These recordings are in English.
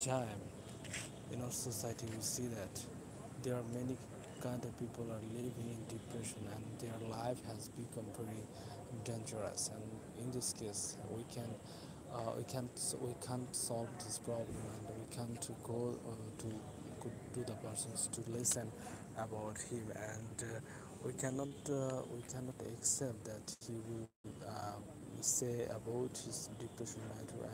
time in our society we see that there are many kind of people are living in depression and their life has become very dangerous, and in this case we can't solve this problem, and we can't to go to the persons to listen about him, and we cannot accept that he will say about his depression matter,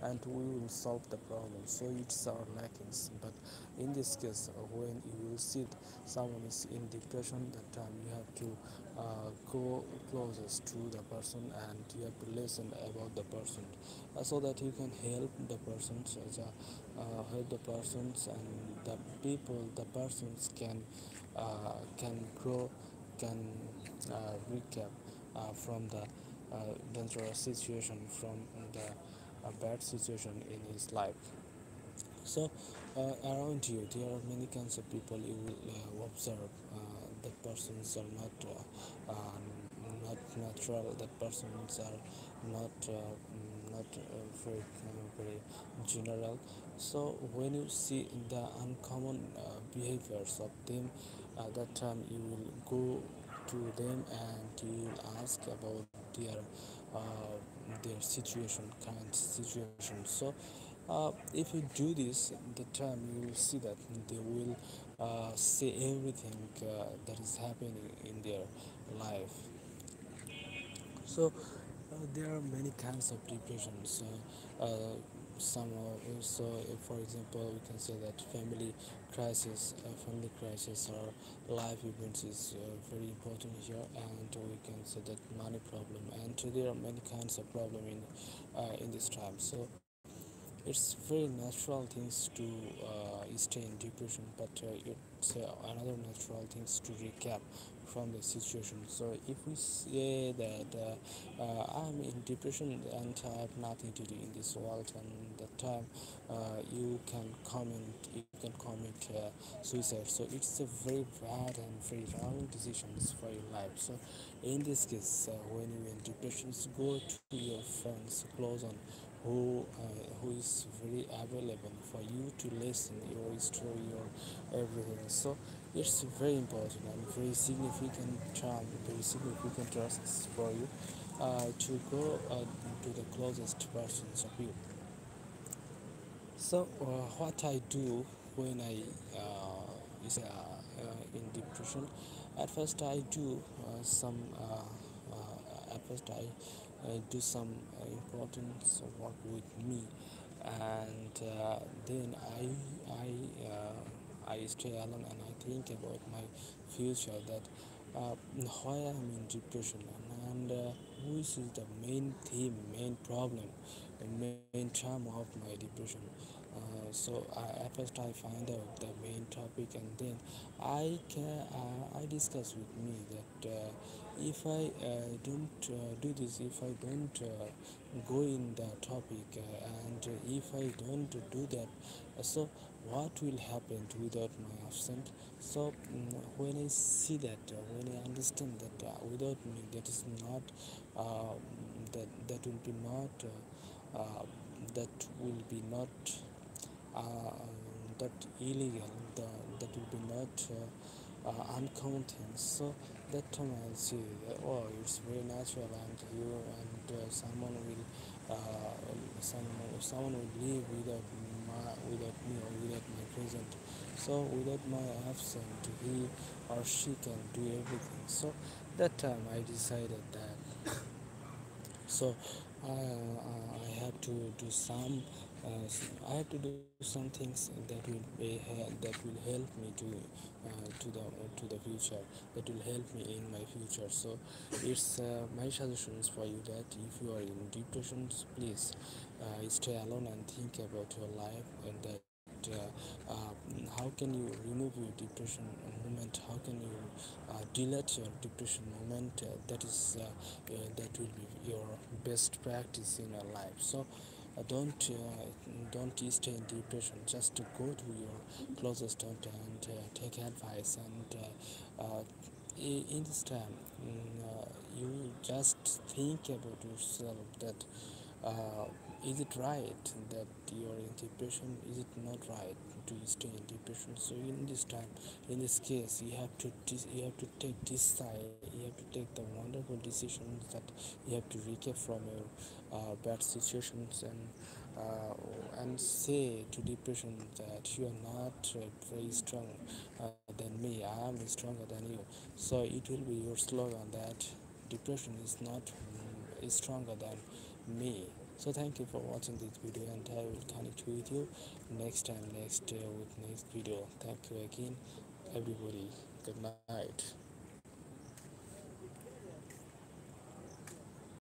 and we will solve the problem. So it's our lackings. But in this case, when you will see someone is in depression, that time you have to go closest to the person, and you have to listen about the person, so that you can help the persons, and the persons can grow, can recap from the dangerous situation, from the bad situation in his life. So around you there are many kinds of people you will observe that persons are not natural, that persons are not very general. So when you see the uncommon behaviors of them, that time you will go to them and you will ask about their situation, current situation. So if you do this, the time you will see that they will say everything that is happening in their life. So there are many kinds of depressions. Some so for example, we can say that family crisis or life events is very important here, and we can say that money problem, and there are many kinds of problem in this time. So it's very natural things to stay in depression, but it's another natural things to recap from the situation. So if we say that I'm in depression and I have nothing to do in this world, and that time you can commit suicide. So it's a very bad and very wrong decisions for your life. So in this case, when you're in depression, go to your friends close on, who is very available for you to listen your story, your everything. So it's very important and very significant trust for you to go to the closest persons of you. So what I do when I in depression, at first I do some at first I do some important work with me, and then I stay alone and I think about my future, that why I'm in depression, and which is the main theme, main problem, the main trauma of my depression. So at first I find out the main topic, and then I discuss with me that if I don't do this, if I don't go in the topic, and if I don't do that, so what will happen without my absent. So when I see that, when I understand that without me that is not that will be not that will be not uh, that illegal, that will be not uncommon things. So that time I'll see that, oh, it's very natural, and someone will someone will live without me or without my present. So without my absent, he or she can do everything. So that time I decided that, so I have to do some I have to do some things that will help me to the future, that will help me in my future. So it's my suggestions for you that if you are in depressions, please stay alone and think about your life, and that how can you remove your depression moment, how can you delete your depression moment, that will be your best practice in your life. So don't stay in depression, just to go to your closest doctor and take advice, and in this time you just think about yourself, that is it right that you are in depression? Is it not right to stay in depression? So in this time, in this case, you have to you have to take this side. You have to take the wonderful decisions that you have to recap from your bad situations, and say to depression that you are not very strong than me. I am stronger than you. So it will be your slogan that depression is not is stronger than me. So thank you for watching this video, and I will connect with you next time, next with next video. Thank you again, everybody. Good night.